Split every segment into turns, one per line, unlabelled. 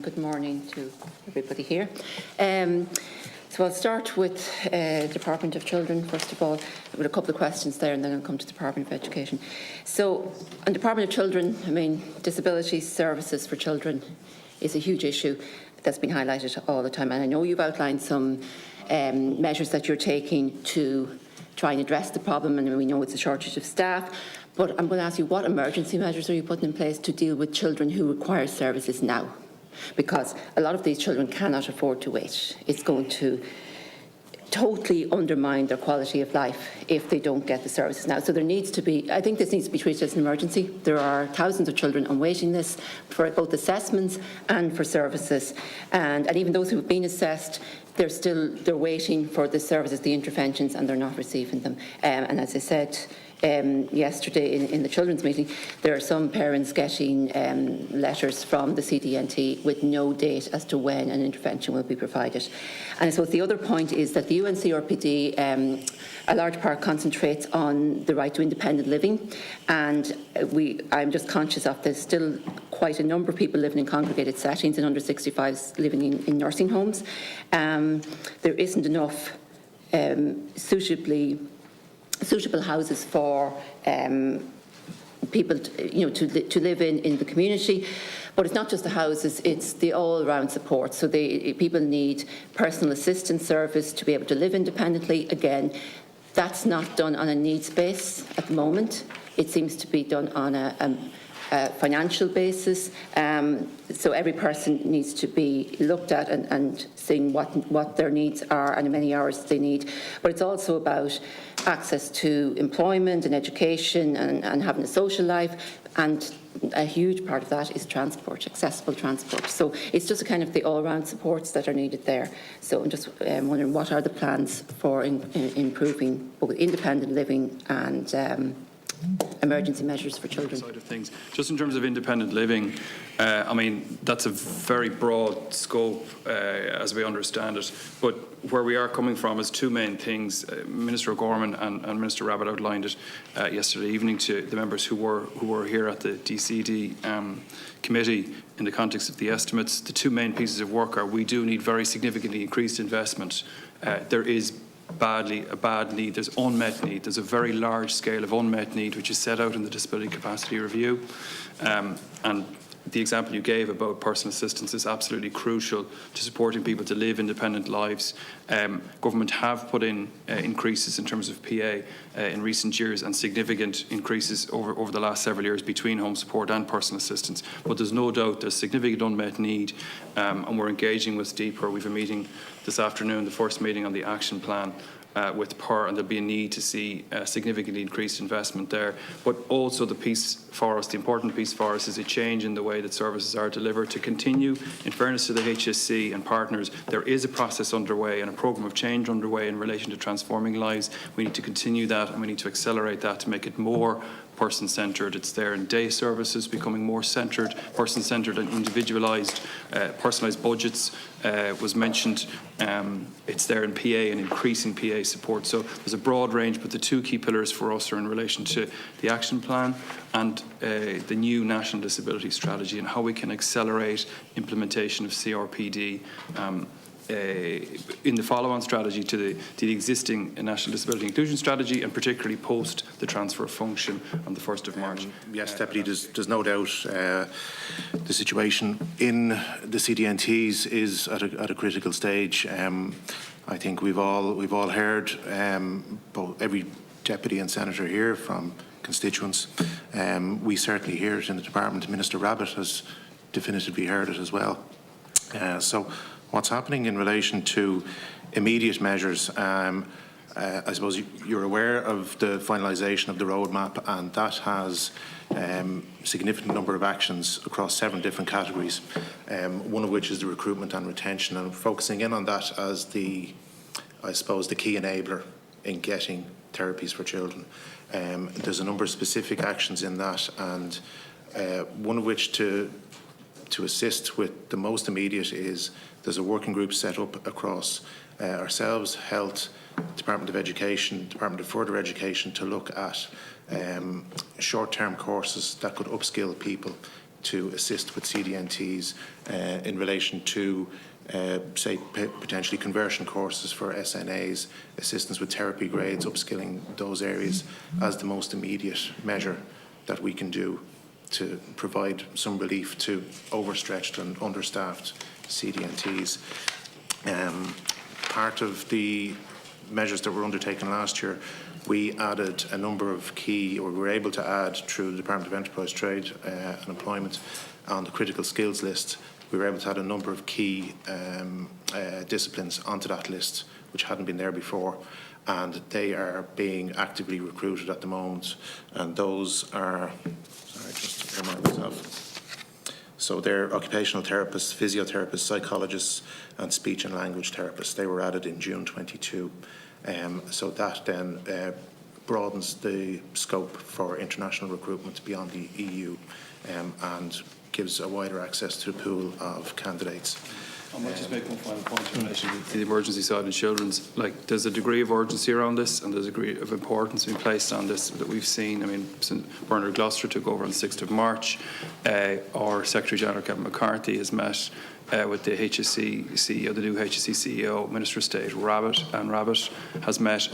Good morning to everybody here. So I'll start with Department of Children, first of all, with a couple of questions there, and then I'll come to the Department of Education. So on Department of Children, disability services for children is a huge issue that's been highlighted all the time. And I know you've outlined some measures that you're taking to try and address the problem, and we know it's a shortage of staff. But I'm going to ask you, what emergency measures are you putting in place to deal with children who require services now? Because a lot of these children cannot afford to wait. It's going to totally undermine their quality of life if they don't get the services now. So there needs to be, I think this needs to be treated as an emergency. There are thousands of children on waiting lists for both assessments and for services. And even those who have been assessed, they're waiting for the services, the interventions, and they're not receiving them. And as I said, yesterday in the children's meeting, there are some parents getting letters from the CDNT with no date as to when an intervention will be provided. And I suppose the other point is that the UNCRPD, a large part, concentrates on the right to independent living, and I'm just conscious of there's still quite a number of people living in congregated settings and under 65s living in nursing homes. There isn't enough suitable houses for people to live in the community. But it's not just the houses, it's the all-round support. So people need personal assistance service to be able to live independently. Again, that's not done on a needs base at the moment. It seems to be done on a financial basis. So every person needs to be looked at and seeing what their needs are and how many hours they need. But it's also about access to employment and education and having a social life, and a huge part of that is transport, accessible transport. So it's just a kind of the all-round supports that are needed there. So I'm just wondering, what are the plans for improving both independent living and emergency measures for children?
Side of things. Just in terms of independent living, that's a very broad scope as we understand it. But where we are coming from is two main things. Minister O'Gorman and Minister Rabbitte outlined it yesterday evening to the members who were here at the DCD committee in the context of the estimates. The two main pieces of work are we do need very significantly increased investment. There is a bad need, there's unmet need, there's a very large scale of unmet need which is set out in the Disability Capacity Review, and the example you gave about personal assistance is absolutely crucial to supporting people to live independent lives. Government have put in increases in terms of PA in recent years, and significant increases over the last several years between home support and personal assistance. But there's no doubt there's significant unmet need, and we're engaging with DPER. We have a meeting this afternoon, the first meeting on the action plan with PER, and there'll be a need to see significantly increased investment there. But also the piece for us, the important piece for us, is a change in the way that services are delivered to continue. In fairness to the HSC and partners, there is a process underway and a programme of change underway in relation to transforming lives. We need to continue that, and we need to accelerate that to make it more person-centred. It's there in day services, becoming more centred, person-centred and individualised. Personalised budgets was mentioned. It's there in PA and increasing PA support. So there's a broad range, but the two key pillars for us are in relation to the action plan and the new National Disability Strategy, and how we can accelerate implementation of CRPD in the follow-on strategy to the existing National Disability Inclusion Strategy, and particularly post the transfer of function on the 1st of March.
Yes, Deputy, there's no doubt the situation in the CDNTs is at a critical stage. I think we've all heard, both every Deputy and Senator here, from constituents. We certainly hear it in the department. Minister Rabbitte has definitively heard it as well. So what's happening in relation to immediate measures, I suppose you're aware of the finalisation of the roadmap, and that has significant number of actions across 7 different categories, one of which is the recruitment and retention, and focusing in on that as the key enabler in getting therapies for children. There's a number of specific actions in that, and one of which to assist with the most immediate is there's a working group set up across ourselves, Health, Department of Education, Department of Further Education, to look at short-term courses that could upskill people to assist with CDNTs in relation to say, potentially conversion courses for SNAs, assistance with therapy grades, upskilling those areas as the most immediate measure that we can do to provide some relief to overstretched and understaffed CDNTs. Part of the measures that were undertaken last year, we added a number of key, or we were able to add through the Department of Enterprise, Trade and Employment on the critical skills list. We were able to add a number of key disciplines onto that list, which hadn't been there before, and they are being actively recruited at the moment. And those are, sorry, just to remind myself. So they're occupational therapists, physiotherapists, psychologists, and speech and language therapists. They were added in June 22. So that then broadens the scope for international recruitment beyond the EU and gives a wider access to the pool of candidates.
I might just make one final point in relation to the emergency side of children's. Like, there's a degree of urgency around this, and there's a degree of importance being placed on this that we've seen. I mean, since Bernard Gloucester took over on the 6th of March, our Secretary General Kevin McCarthy has met with the HSC CEO, the new HSC CEO, Minister of State Rabbitte, and Rabbitte has met.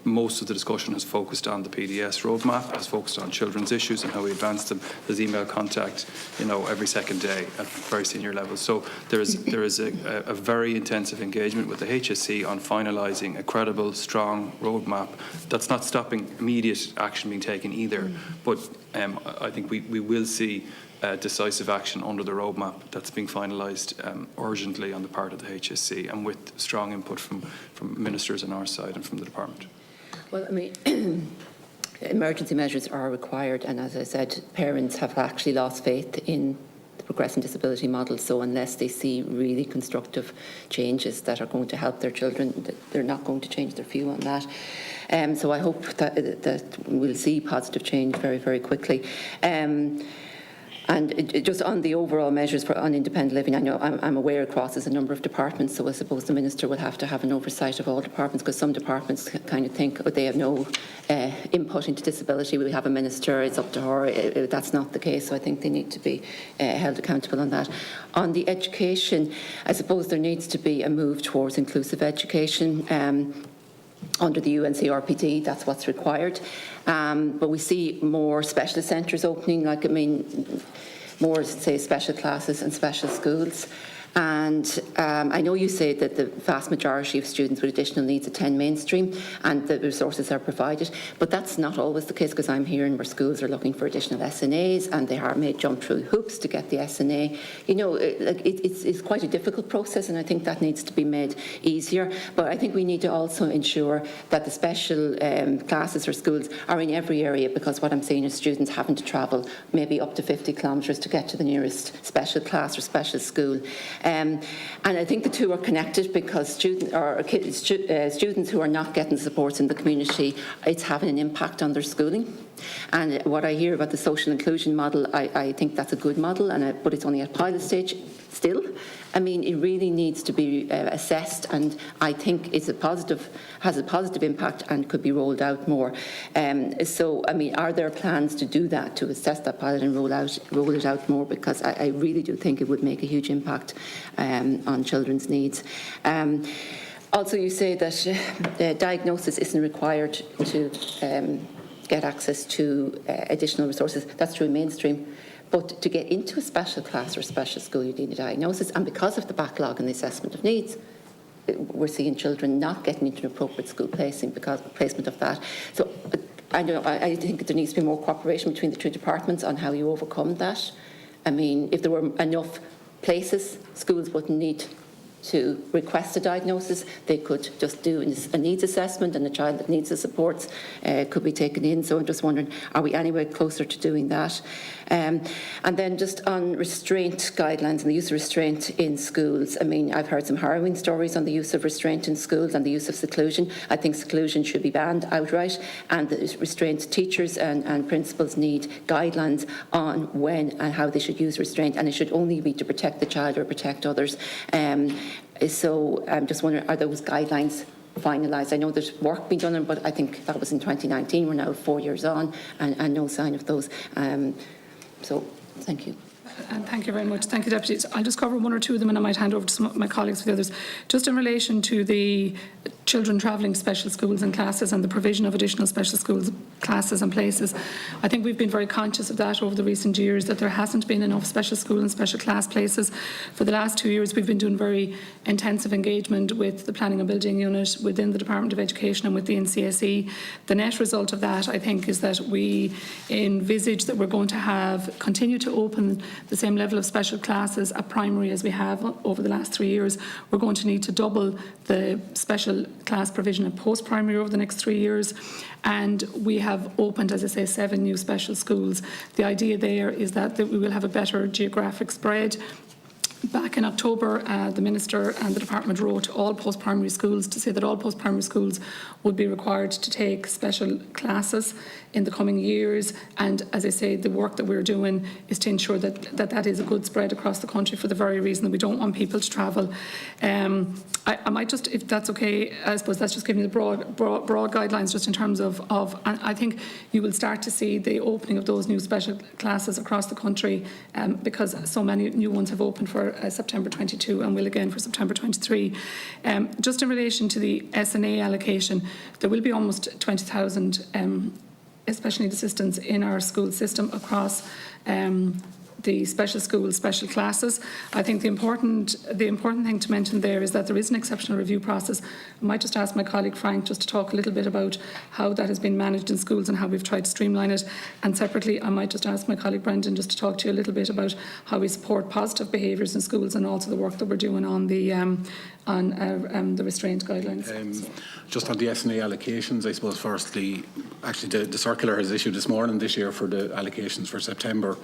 Most of the discussion has focused on the PDS roadmap, has focused on children's issues and how we advance them. There's email contact, every second day at very senior levels. So there is a very intensive engagement with the HSC on finalising a credible, strong roadmap. That's not stopping immediate action being taken either, but I think we will see decisive action under the roadmap that's being finalised urgently on the part of the HSC, and with strong input from ministers on our side and from the department.
Well, I mean, emergency measures are required, and as I said, parents have actually lost faith in the progressing disability model. So unless they see really constructive changes that are going to help their children, they're not going to change their view on that. So I hope that we'll see positive change very, very quickly. And just on the overall measures on independent living, I know I'm aware it crosses a number of departments, so I suppose the Minister will have to have an oversight of all departments, because some departments kind of think they have no input into disability. We have a Minister, it's up to her. That's not the case, so I think they need to be held accountable on that. On the education, I suppose there needs to be a move towards inclusive education. Under the UNCRPD, that's what's required. But we see more specialist centres opening, more, say, special classes and special schools. And I know you say that the vast majority of students with additional needs attend mainstream and the resources are provided, but that's not always the case, because I'm hearing where schools are looking for additional SNAs and they are made jump through hoops to get the SNA. It's quite a difficult process, and I think that needs to be made easier. But I think we need to also ensure that the special classes or schools are in every area, because what I'm seeing is students having to travel maybe up to 50 kilometres to get to the nearest special class or special school. And I think the two are connected, because students who are not getting supports in the community, it's having an impact on their schooling. And what I hear about the social inclusion model, I think that's a good model, but it's only at pilot stage still. I mean, it really needs to be assessed, and I think has a positive impact and could be rolled out more. So, I mean, are there plans to do that, to assess that pilot and roll it out more? Because I really do think it would make a huge impact on children's needs. Also, you say that diagnosis isn't required to get access to additional resources. That's true in mainstream. But to get into a special class or special school, you need a diagnosis. And because of the backlog in the assessment of needs, we're seeing children not getting into an appropriate school placing because of placement of that. So I think there needs to be more cooperation between the two departments on how you overcome that. I mean, if there were enough places, schools wouldn't need to request a diagnosis. They could just do a needs assessment, and the child that needs the supports could be taken in. So I'm just wondering, are we anywhere closer to doing that? And then just on restraint guidelines and the use of restraint in schools. I mean, I've heard some harrowing stories on the use of restraint in schools and the use of seclusion. I think seclusion should be banned outright, and the restraint teachers and principals need guidelines on when and how they should use restraint, and it should only be to protect the child or protect others. So I'm just wondering, are those guidelines finalised? I know there's work being done on, but I think that was in 2019. We're now 4 years on, and no sign of those. So thank you.
And thank you very much. Thank you, Deputy. I'll just cover one or two of them and I might hand over to some of my colleagues for the others. Just in relation to the children travelling to special schools and classes and the provision of additional special schools, classes and places, I think we've been very conscious of that over the recent years, that there hasn't been enough special school and special class places. For the last 2 years, we've been doing very intensive engagement with the Planning and Building Unit within the Department of Education and with the NCSE. The net result of that, I think, is that we envisage that we're going to continue to open the same level of special classes at primary as we have over the last 3 years. We're going to need to double the special class provision at post-primary over the next 3 years. And we have opened, as I say, 7 new special schools. The idea there is that we will have a better geographic spread. Back in October, the Minister and the Department wrote to all post-primary schools to say that all post-primary schools would be required to take special classes in the coming years. And as I say, the work that we're doing is to ensure that is a good spread across the country, for the very reason that we don't want people to travel. I might just, if that's okay, I suppose that's just giving the broad guidelines just in terms of and I think you will start to see the opening of those new special classes across the country, because so many new ones have opened for September 22 and will again for September 23. Just in relation to the SNA allocation, there will be almost 20,000 special needs assistants in our school system across the special schools, special classes. I think the important thing to mention there is that there is an exceptional review process. I might just ask my colleague Frank just to talk a little bit about how that has been managed in schools and how we've tried to streamline it. And separately, I might just ask my colleague Brendan just to talk to you a little bit about how we support positive behaviours in schools and also the work that we're doing on the restraint guidelines.
Just on the SNA allocations, I suppose firstly, actually the circular has issued this morning this year for the allocations for September.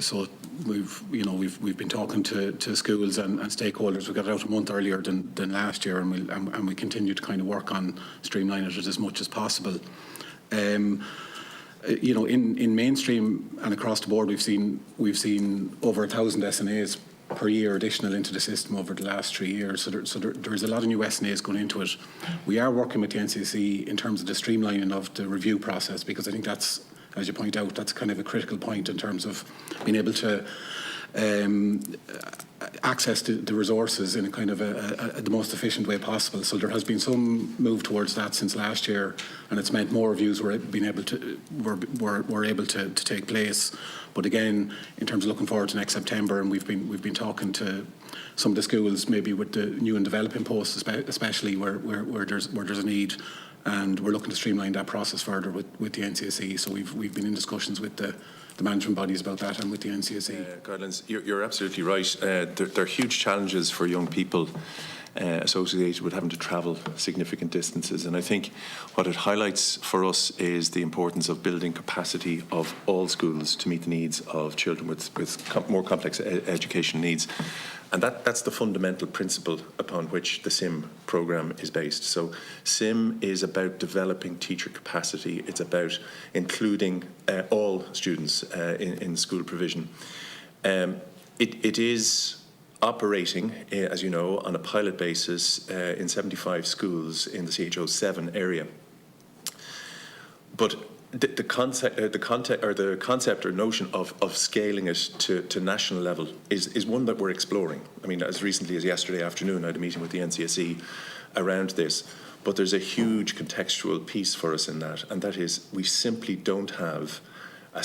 So we've been talking to schools and stakeholders. We got it out a month earlier than last year, and we continue to kind of work on streamlining it as much as possible. In mainstream and across the board, we've seen over 1,000 SNAs per year additional into the system over the last 3 years. So there is a lot of new SNAs going into it. We are working with the NCSE in terms of the streamlining of the review process, because I think that's, as you point out, that's kind of a critical point in terms of being able to access the resources in a kind of the most efficient way possible. So there has been some move towards that since last year, and it's meant more reviews were able to take place. But again, in terms of looking forward to next September, and we've been talking to some of the schools, maybe with the new and developing posts, especially where there's a need. And we're looking to streamline that process further with the NCSE. So we've been in discussions with the management bodies about that and with the NCSE.
Guidelines, you're absolutely right. There are huge challenges for young people associated with having to travel significant distances. And I think what it highlights for us is the importance of building capacity of all schools to meet the needs of children with more complex education needs. And that's the fundamental principle upon which the SIM programme is based. So SIM is about developing teacher capacity. It's about including all students in school provision. It is operating, as you know, on a pilot basis in 75 schools in the CHO7 area. But the concept or notion of scaling it to national level is one that we're exploring. I mean, as recently as yesterday afternoon, I had a meeting with the NCSE around this. But there's a huge contextual piece for us in that, and that is we simply don't have a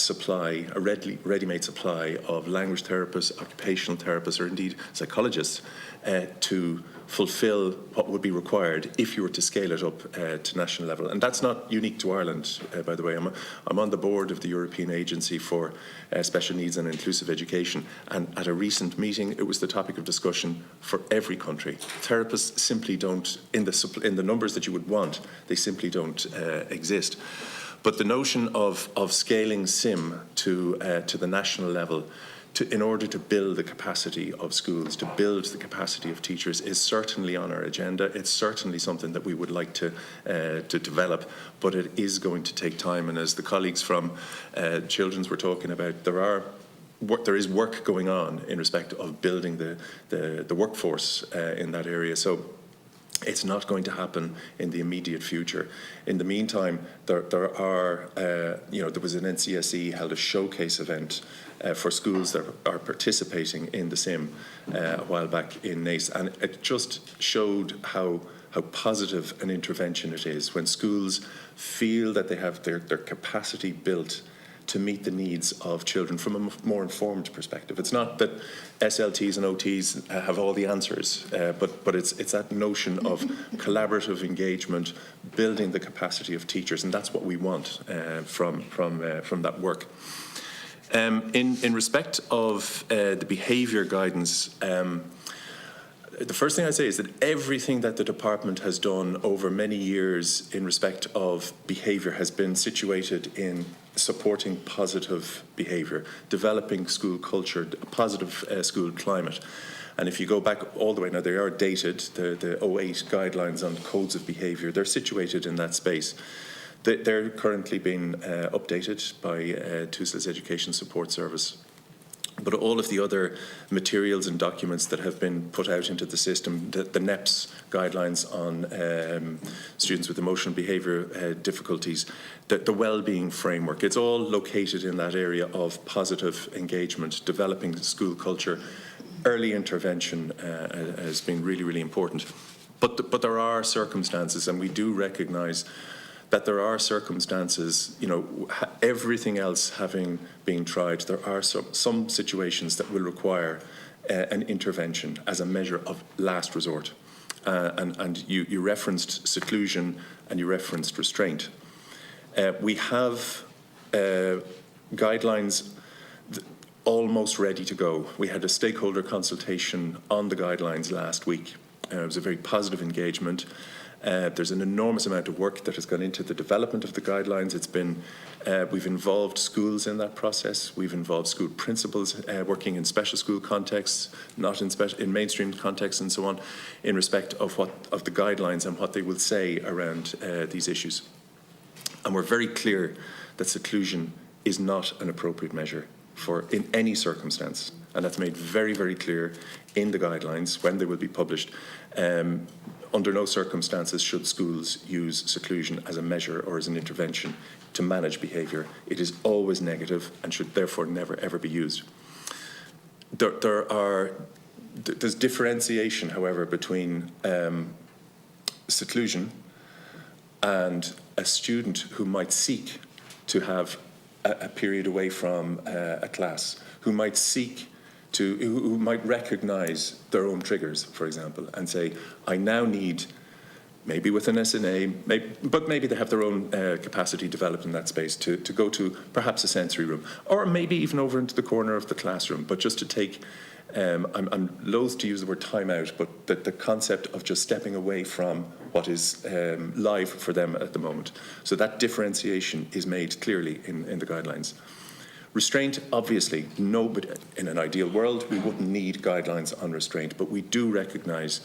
ready-made supply of language therapists, occupational therapists, or indeed psychologists to fulfil what would be required if you were to scale it up to national level. And that's not unique to Ireland, by the way. I'm on the board of the European Agency for Special Needs and Inclusive Education, and at a recent meeting it was the topic of discussion for every country. Therapists simply don't, in the numbers that you would want, they simply don't exist. But the notion of scaling SIM to the national level in order to build the capacity of schools, to build the capacity of teachers, is certainly on our agenda. It's certainly something that we would like to develop, but it is going to take time. And as the colleagues from Children's were talking about, there is work going on in respect of building the workforce in that area. So It's not going to happen in the immediate future. In the meantime, there was an NCSE held a showcase event for schools that are participating in the SIM a while back in Naas, and it just showed how positive an intervention it is when schools feel that they have their capacity built to meet the needs of children from a more informed perspective. It's not that SLTs and OTs have all the answers, but it's that notion of collaborative engagement, building the capacity of teachers, and that's what we want from that work. In respect of the behaviour guidance, the first thing I'd say is that everything that the department has done over many years in respect of behaviour has been situated in supporting positive behaviour, developing school culture, a positive school climate. And if you go back all the way, now they are dated, the 08 guidelines on codes of behaviour, they're situated in that space. They're currently being updated by TUSLA's Education Support Service. But all of the other materials and documents that have been put out into the system, the NEPS guidelines on students with emotional behaviour difficulties, the well-being framework, it's all located in that area of positive engagement, developing school culture. Early intervention has been really, really important. But there are circumstances, and we do recognise that there are circumstances, everything else having been tried, there are some situations that will require an intervention as a measure of last resort. And you referenced seclusion and you referenced restraint. We have guidelines almost ready to go. We had a stakeholder consultation on the guidelines last week. It was a very positive engagement. There's an enormous amount of work that has gone into the development of the guidelines. We've involved schools in that process. We've involved school principals working in special school contexts, not in mainstream contexts, and so on, in respect of the guidelines and what they will say around these issues. And we're very clear that seclusion is not an appropriate measure in any circumstance, and that's made very, very clear in the guidelines when they will be published. Under no circumstances should schools use seclusion as a measure or as an intervention to manage behaviour. It is always negative and should therefore never ever be used. There's differentiation, however, between seclusion and a student who might seek to have a period away from a class, who might recognise their own triggers, for example, and say, I now need, maybe with an SNA, but maybe they have their own capacity developed in that space to go to perhaps a sensory room, or maybe even over into the corner of the classroom, but just to take, I'm loath to use the word time out, but the concept of just stepping away from what is live for them at the moment. So that differentiation is made clearly in the guidelines. Restraint, obviously, nobody, in an ideal world, we wouldn't need guidelines on restraint, but we do recognise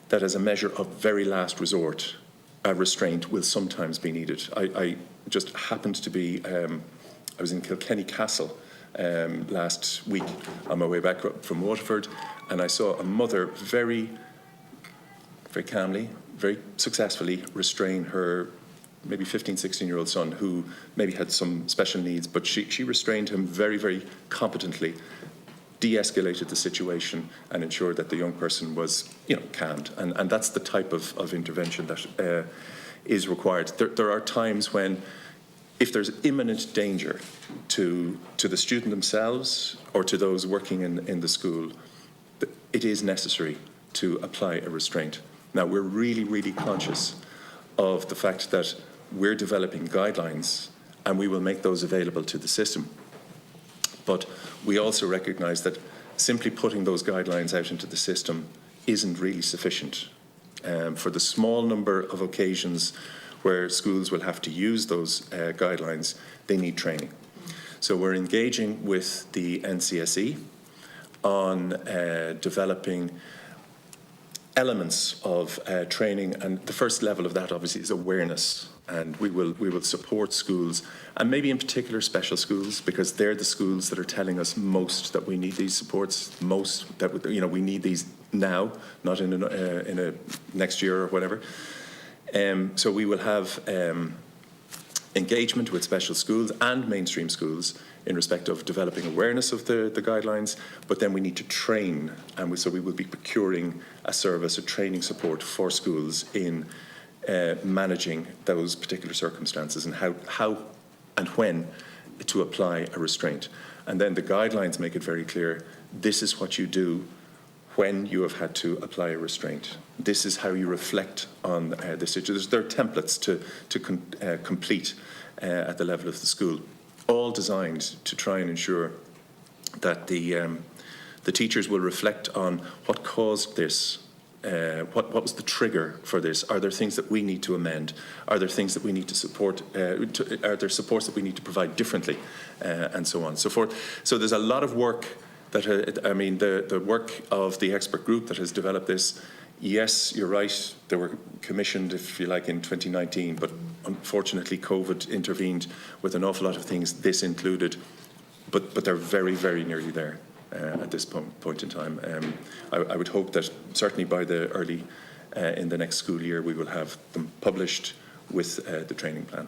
that as a measure of very last resort, a restraint will sometimes be needed. I just happened to be, I was in Kilkenny Castle last week on my way back from Waterford, and I saw a mother very, very calmly, very successfully restrain her maybe 15, 16-year-old son who maybe had some special needs, but she restrained him very, very competently, de-escalated the situation and ensured that the young person was, calmed. And that's the type of intervention that is required. There are times when, if there's imminent danger to the student themselves or to those working in the school, it is necessary to apply a restraint. Now, we're really, really conscious of the fact that we're developing guidelines and we will make those available to the system. But we also recognise that simply putting those guidelines out into the system isn't really sufficient. For the small number of occasions where schools will have to use those guidelines, they need training. So we're engaging with the NCSE on developing elements of training, and the first level of that obviously is awareness, and we will support schools, and maybe in particular special schools, because they're the schools that are telling us most that we need these supports, most that we need these now, not in a next year or whatever. So we will have engagement with special schools and mainstream schools in respect of developing awareness of the guidelines, but then we need to train, and so we will be procuring a service, a training support for schools in managing those particular circumstances and how and when to apply a restraint. And then the guidelines make it very clear, this is what you do when you have had to apply a restraint. This is how you reflect on the situation. There are templates to complete at the level of the school, all designed to try and ensure that the teachers will reflect on what caused this, what was the trigger for this. Are there things that we need to amend? Are there things that we need to support? Are there supports that we need to provide differently, and so on and so forth? So there's a lot of work that, the work of the expert group that has developed this. Yes, you're right, they were commissioned, if you like, in 2019, but unfortunately COVID intervened with an awful lot of things, this included, but they're very, very nearly there at this point in time. I would hope that certainly by the early, in the next school year, we will have them published with the training plan.